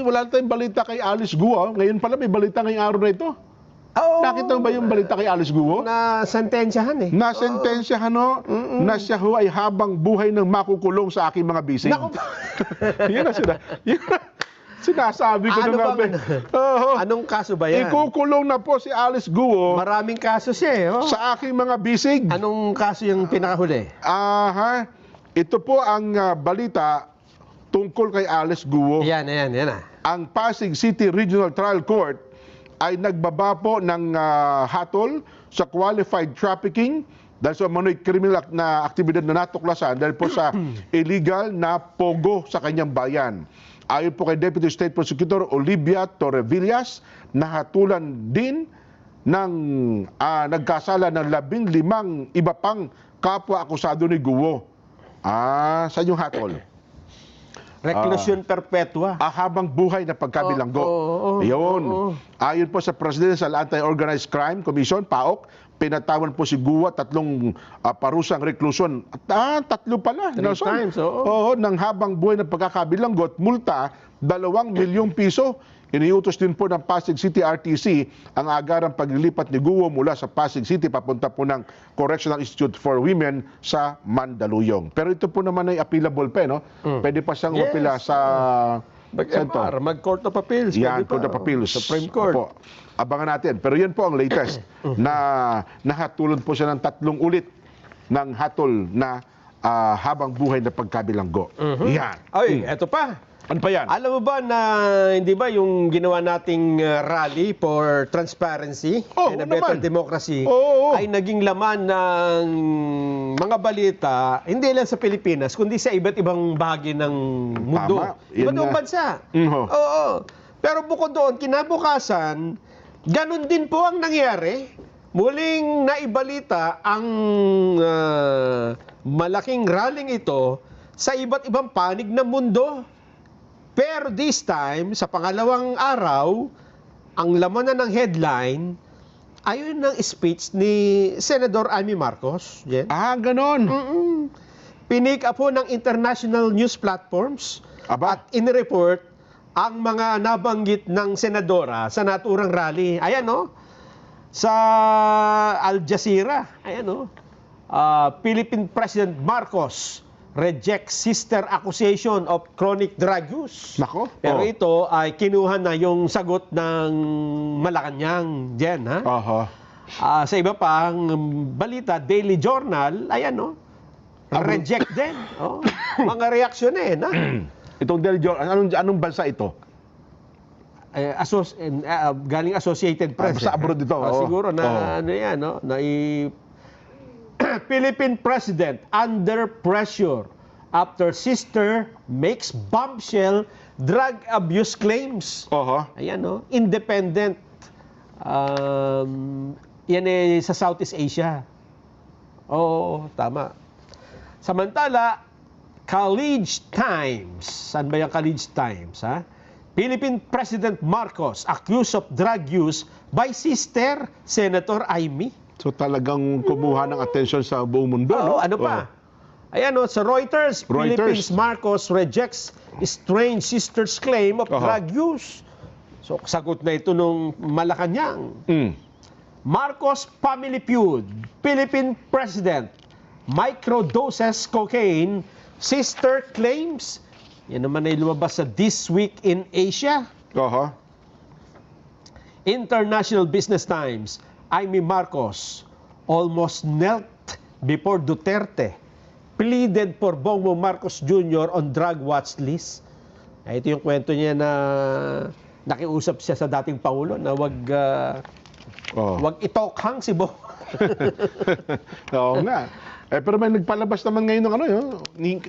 wala tayong balita kay Alice Guo. Ngayon pala may balita ngayong araw na ito. Oo. Nakita mo ba yung balita kay Alice Guo? Na sentensyahan eh. Nasentensyahan no, na siya ho ay habang buhay ng makukulong sa aking mga bisig. Naku po. Yan na sinasabi ko Ano na nga. bang anong kaso ba yan? Ikukulong na po si Alice Guo Maraming kaso siya eh. Oh. sa aking mga bisig. Anong kaso yung pinakahuli? Ito po ang balita tungkol kay Alice Guo. Yan. Ang Pasig City Regional Trial Court ay nagbaba po ng hatol sa qualified trafficking dahil sa manoy criminal na aktibidad na natuklasan dahil po sa illegal na pogo sa kanyang bayan. Ayon po kay Deputy State Prosecutor Olivia Torrevillas, nahatulan din ng nagkasala ng 15 iba pang kapwa akusado ni Guo. Saan yung hatol? Reclusion perpetua. Habang buhay na pagkabilanggo. Ayun. Ayon po sa Presidential Anti-Organized Crime Commission, PAOK, pinatawan po si Guo 3 parusang reklusyon. Tatlo pala. 3 times, oo. Ng habang buhay na pagkakabilanggo at multa, 2 milyong piso. Iniutos din po ng Pasig City RTC ang agarang paglilipat ni Guo mula sa Pasig City papunta po ng Correctional Institute for Women sa Mandaluyong. Pero ito po naman ay appealable pa, no? Pwede pa siyang umapila sa Mag-Court of Appeals. Yan, Court of Appeals. Supreme Court. Opo. Abangan natin. Pero yan po ang latest na nahatulon po siya ng 3 ulit ng hatol na habang buhay na pagkabilanggo. Yan. Ay, eto pa. Ano pa yan? Alam mo ba na, hindi ba yung ginawa nating rally for transparency and a better democracy ay naging laman ng mga balita, hindi lang sa Pilipinas, kundi sa iba't ibang bahagi ng mundo. Iba't ibang bansa. Oo. Pero bukod doon, kinabukasan, ganun din po ang nangyari. Muling naibalita ang malaking rallying ito sa iba't ibang panig ng mundo. Pero this time, sa pangalawang araw, ang laman na ng headline, ayun ng speech ni Senador Amy Marcos. Ganon. Pinik up po ng international news platforms at inireport ang mga nabanggit ng senadora sa naturang rally. Ayan, no? Sa Al Jazeera, ayan, no? Philippine President Marcos rejects sister accusation of chronic drug use. Nako. Pero ito ay kinuha na yung sagot ng Malacanang dyan, ha? Sa iba pang balita, Daily Journal, ayan, no? Reject din. Mga reaksyon na. Itong Daily Journal, anong bansa ito? Galing Associated Press. Sa abroad ito. Siguro na ano yan, no? Philippine President under pressure after sister makes bombshell drug abuse claims. Ayan, no? Independent. Yan sa Southeast Asia. Tama. Samantala, College Times. Saan ba yung College Times, ha? Philippine President Marcos accused of drug use by sister Senator Amy. So talagang kumuha ng atensyon sa buong mundo, no? Ano pa? Ayan, no, sa Reuters, Philippines Marcos rejects strange sister's claim of drug use. So, sagot na ito nung Malacanang. Marcos family feud, Philippine President, microdoses cocaine, sister claims. Yan naman ay lumabas sa This Week in Asia. International Business Times, Amy Marcos almost knelt before Duterte, pleaded for Bongbong Marcos Jr. on drug watch list. Ito yung kwento niya na nakiusap siya sa dating Pangulo na wag itokhang si Bong. Oo nga. Pero may nagpalabas naman ngayon ng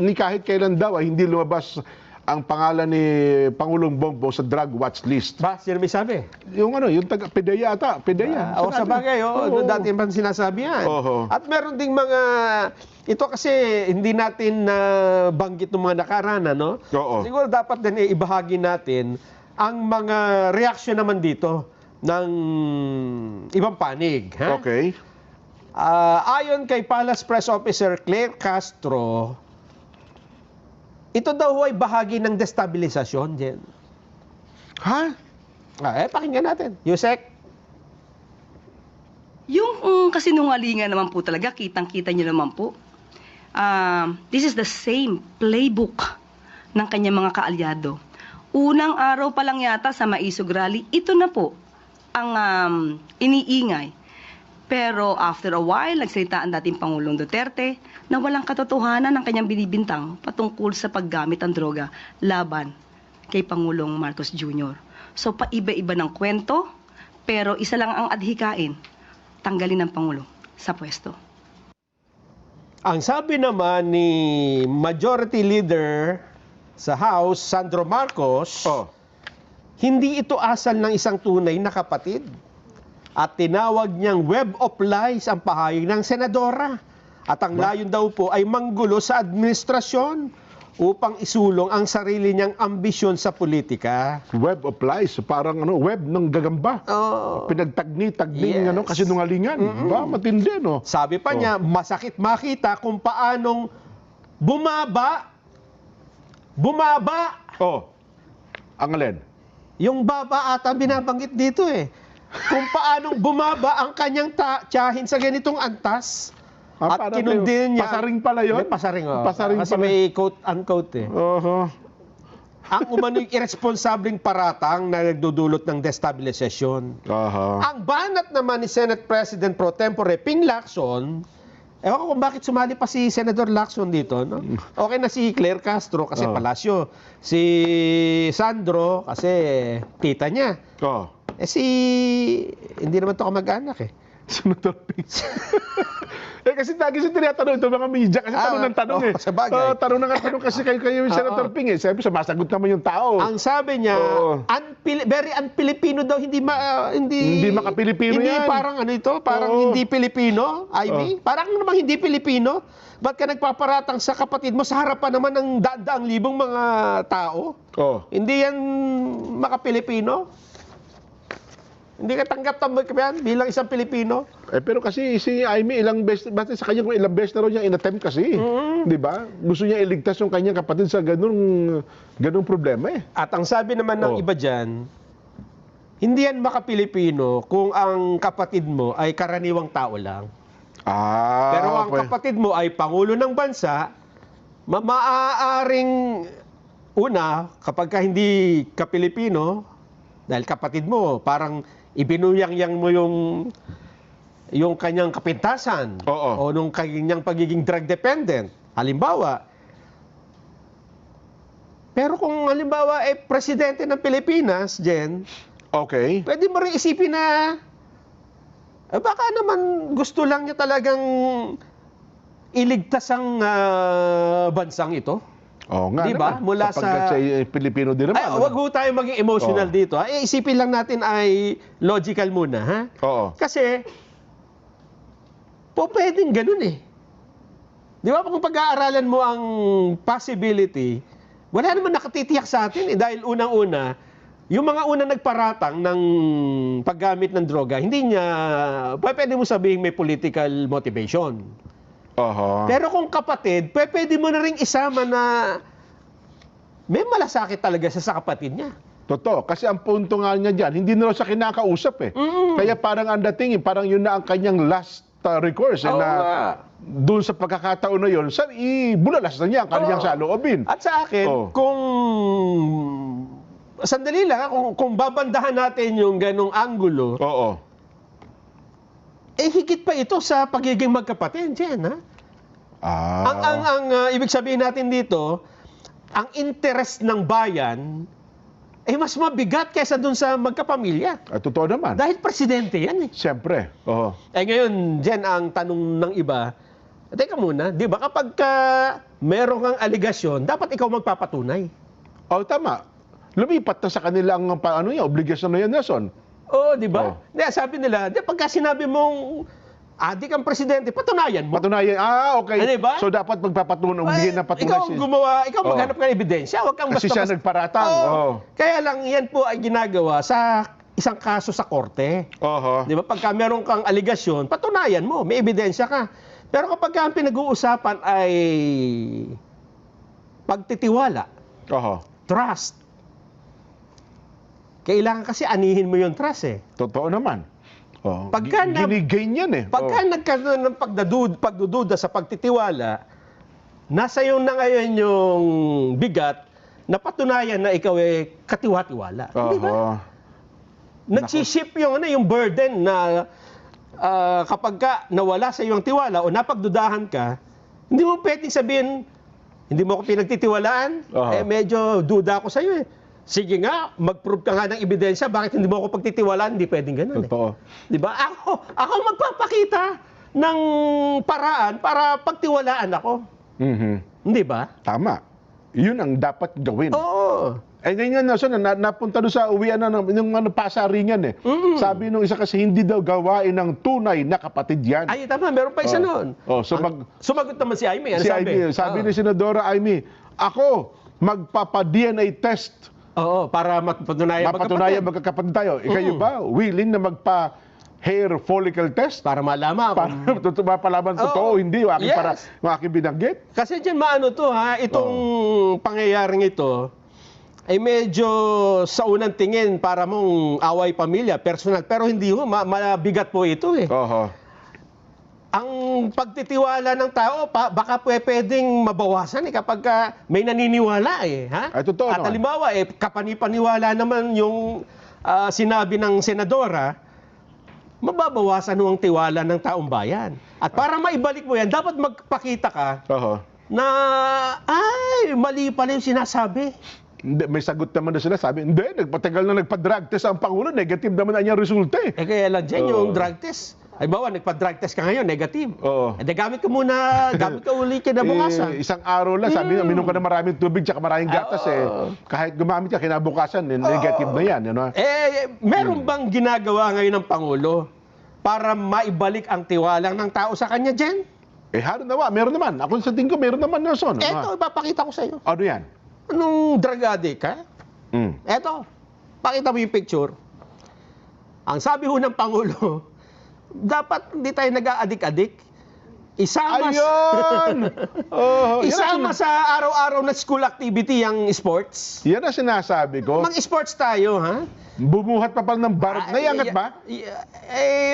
ni kahit kailan daw ay hindi lumabas ang pangalan ni Pangulong Bongbong sa drug watch list. Sino may sabi? Yung taga PDEA ata. PDEA. Sa bagay, dati pa sinasabi yan. At meron ding mga, ito kasi hindi natin banggit ng mga nakaraan, no? Siguro dapat din ibahagi natin ang mga reaksyon naman dito ng ibang panig. Ha? Ayon kay Palace Press Officer Claire Castro, ito daw ay bahagi ng destabilisasyon, Jen. Ha? Pakinggan natin. Yusek? Yung kasinungalingan naman po talaga, kitang-kita niyo naman po. This is the same playbook ng kanyang mga kaalyado. Unang araw pa lang yata sa Maisog Rally, ito na po ang iniingay. Pero after a while, nagsalita ang dating Pangulong Duterte na walang katotohanan ng kanyang binibintang patungkol sa paggamit ng droga laban kay Pangulong Marcos Jr. So paiba-iba ng kwento, pero isa lang ang adhikain, tanggalin ng Pangulo sa pwesto. Ang sabi naman ni Majority Leader sa House, Sandro Marcos, hindi ito asal ng isang tunay na kapatid. At tinawag niyang web of lies ang pahayag ng senadora. At ang layon daw po ay manggulo sa administrasyon upang isulong ang sarili niyang ambisyon sa politika. Web of lies, parang web ng gagamba. Pinagtagni-tagning kasinungalingan. Ba, matindi, no? Sabi pa niya, masakit makita kung paanong bumaba. Ang alin? Yung baba ata binabanggit dito eh. Kung paanong bumaba ang kanyang tiyahin sa ganitong antas. At kinundin niya. Pasaring pala yun? Pasaring, Pasaring kasi pala. may quote-unquote eh. Ang umano'y irresponsableng paratang na nagdudulot ng destabilisasyon. Ang banat naman ni Senate President Pro Tempore Ping Lacson, ewan ko kung bakit sumali pa si Senator Lacson dito, no? Okay na si Claire Castro kasi Palacio. Si Sandro kasi tita niya. Hindi naman to kamag-anak eh. Senator Ping. Kasi lagi siya tinatanong ito mga media kasi tanong ng tanong eh. Sabagay. Tanong ng tanong kasi kayo yung Senator Ping eh. Sabi, sumasagot naman yung tao. Ang sabi niya, very un-Filipino daw, hindi maka-Pilipino hindi yan. Parang parang hindi Pilipino, Ivy. Parang namang hindi Pilipino. Ba't ka nagpaparatang sa kapatid mo sa harapan naman ng daan-daang libong mga tao? Hindi yan maka-Pilipino? Hindi ka tanggap-tanggap yan bilang isang Pilipino? Pero kasi si Amy ilang beses na raw niya in-attempt kasi. Di ba? Gusto niya iligtas yung kanyang kapatid sa ganung problema eh. At ang sabi naman ng iba dyan, hindi yan maka-Pilipino kung ang kapatid mo ay karaniwang tao lang. Pero ang kapatid mo ay Pangulo ng bansa, maaaring kapag ka hindi ka-Pilipino, dahil kapatid mo, parang ibinuyang-yang mo yung kanyang kapintasan o nung kanyang pagiging drug dependent. Halimbawa. Pero kung halimbawa presidente ng Pilipinas, Jen, pwede mo rin isipin na baka naman gusto lang niya talagang iligtas ang bansang ito. Diba? Mula sa Pilipino din naman. Wag ho tayo maging emotional dito. Isipin lang natin ay logical muna, ha? Kasi pwedeng ganun eh. Di ba? Kung pag-aaralan mo ang possibility, wala naman nakatitiyak sa atin eh. Dahil unang-una, yung mga unang nagparatang ng paggamit ng droga, hindi niya, pwede mo sabihin may political motivation. Pero kung kapatid, pwede mo na rin isama na may malasakit talaga sa kapatid niya. Totoo. Kasi ang punto nga niya dyan, hindi na siya kinakausap eh. Kaya parang ang dating, parang yun na ang kanyang last recourse. Doon sa pagkakataon na yun, ibulalas na niya ang kanyang saloobin. At sa akin, kung sandali lang, kung babandahan natin yung ganong anggulo, higit pa ito sa pagiging magkapatid, Jen, ha? Ang ibig sabihin natin dito, ang interest ng bayan mas mabigat kaysa dun sa magkapamilya. Totoo naman. Dahil presidente yan eh. Siyempre. Ngayon, Jen, ang tanong ng iba, teka muna, di ba kapag meron kang aligasyon, dapat ikaw magpapatunay. Tama. Lumipat na sa kanila ang obligasyon na yan, Nelson. Di ba? Sabi nila, pagka sinabi mong adik ang presidente, patunayan mo. Patunayan. Okay. Diba? So dapat magpapatunay, bigyan ng patunay. Ikaw maghanap ng ebidensya. Huwag kang kasi siya nagparatang. Kaya lang, yan po ay ginagawa sa isang kaso sa korte. Di ba? Pagka meron kang aligasyon, patunayan mo. May ebidensya ka. Pero kapag ang pinag-uusapan ay pagtitiwala, trust, kailangan kasi anihin mo yung trust eh. Totoo naman. Oh, Pagka ginigain yan eh. Pagka nagkaroon ng pagdududa sa pagtitiwala, nasa iyo na ngayon yung bigat na patunayan na ikaw ay katiwa-tiwala. Di ba? Oho. Nagsiship yung burden na kapag ka nawala sa iyo ang tiwala o napagdudahan ka, hindi mo pwedeng sabihin, hindi mo ako pinagtitiwalaan, medyo duda ako sa iyo eh. Sige nga, mag-prove ka nga ng ebidensya, bakit hindi mo ako pagtitiwalaan? Hindi pwedeng ganun. Totoo. Di ba? Ako magpapakita ng paraan para pagtiwalaan ako. Hindi ba? Tama. Yun ang dapat gawin. Oo. Eh ngayon napunta doon sa uwian ng pasaringan eh. Sabi nung isa kasi hindi daw gawain ng tunay na kapatid yan. Ay, tama. Meron pa isa noon. Sumagot naman si Aimee. Ano sabi ni Senadora Aimee, ako magpapa-DNA test. Oo, para mapatunayan magkakapatid tayo. Kayo ba willing na hair follicle test? Para malaman para mapalaman totoo o hindi yung aking binanggit. Kasi dyan maano to ha, itong pangyayaring ito ay medyo sa unang tingin para mong away pamilya, personal, pero hindi ho, mabigat po ito eh. Ang pagtitiwala ng tao, baka pwedeng mabawasan kapag may naniniwala eh. Ha? Ay, totoo At halimbawa, kapanipaniwala naman yung sinabi ng senadora, mababawasan ang tiwala ng taong bayan. At para maibalik mo yan, dapat magpakita ka na, mali pala yung sinasabi. Hindi, may sagot naman na sila. Sabi, hindi, nagpatagal na nagpa-drug test ang Pangulo, negative naman ang yung resulta eh. Kaya lang dyan yung drug test. Ay bawa, nagpa-drug test ka ngayon, negative. Gamit ka muna, gamit ka uli kinabukasan. Isang araw lang, sabi nga, minom ka na maraming tubig tsaka maraming gatas kahit gumamit ka kinabukasan, negative na yan. Meron bang ginagawa ngayon ng Pangulo para maibalik ang tiwala ng tao sa kanya dyan? Meron naman. Ako sa tingin ko, meron naman na son. Eto, ipapakita ko sa iyo. Ano yan? Anong drug addict ka? Eto, pakita mo yung picture. Ang sabi ho ng Pangulo, dapat hindi tayo nag-a-addict-addict. Isama isama sa araw-araw na school activity ang sports. Yan ang sinasabi ko. Mag-sports tayo, ha? Bumuhat pa pala ng barot. Naiangat ba?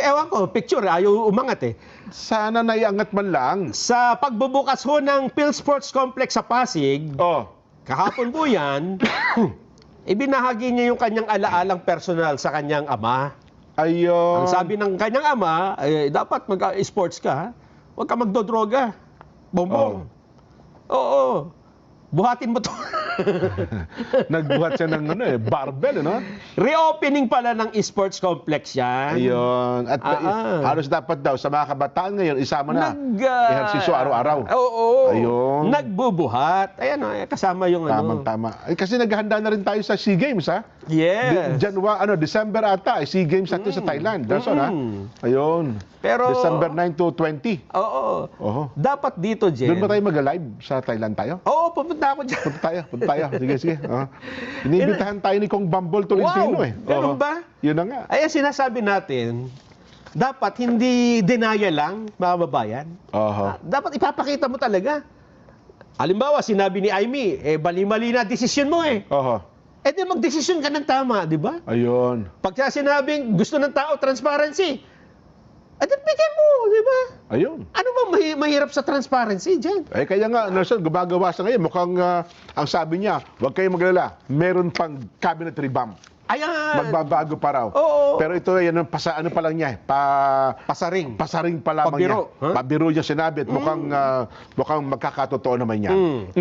Ewan ko, picture, ayaw umangat eh. Sana naiangat man lang. Sa pagbubukas ho ng Phil Sports Complex sa Pasig, kahapon po yan, ibinahagi niya yung kanyang alaalang personal sa kanyang ama. Ayun. Ang sabi ng kanyang ama, dapat mag-sports ka, ha? Huwag ka magdodroga. Bongbong. Oo. Buhatin mo to. Nagbuhat siya ng barbell, Reopening pala ng esports complex yan. Ayun. At halos dapat daw sa mga kabataan ngayon, isama na ehersisyo araw-araw. Oo. Ayun. Nagbubuhat. Ayan, kasama yung Tama. Kasi naghahanda na rin tayo sa SEA Games, ha? Yes. December ata, SEA Games natin sa Thailand. That's all, ha? Ayun. Pero, December 9 to 20. Oo. Dapat dito, Jen. Doon ba tayo mag-live sa Thailand tayo? Oo, pupunta ako dyan. Punta tayo. Sige. Inibitahan tayo ni Kong Bambol Tolentino Ganun ba? Yun na nga. Ay, sinasabi natin, dapat hindi denial lang, mga babayan. Dapat ipapakita mo talaga. Halimbawa, sinabi ni Aimee, bali-mali na desisyon mo di mag-desisyon ka ng tama, di ba? Ayun. Pag sinabing gusto ng tao, transparency, bigyan mo, di ba? Ayun. Ano bang mahirap sa transparency dyan? Kaya nga, Nelson, gumagawa sa ngayon. Mukhang, ang sabi niya, huwag kayong maglala, meron pang cabinet revamp. Ayan. Magbabago pa raw. Oo. Pero ito, ano pa lang niya, pasaring. Pasaring pa lamang Pabiro. niya. Pabiro niya sinabi at mukhang magkakatotoo naman yan.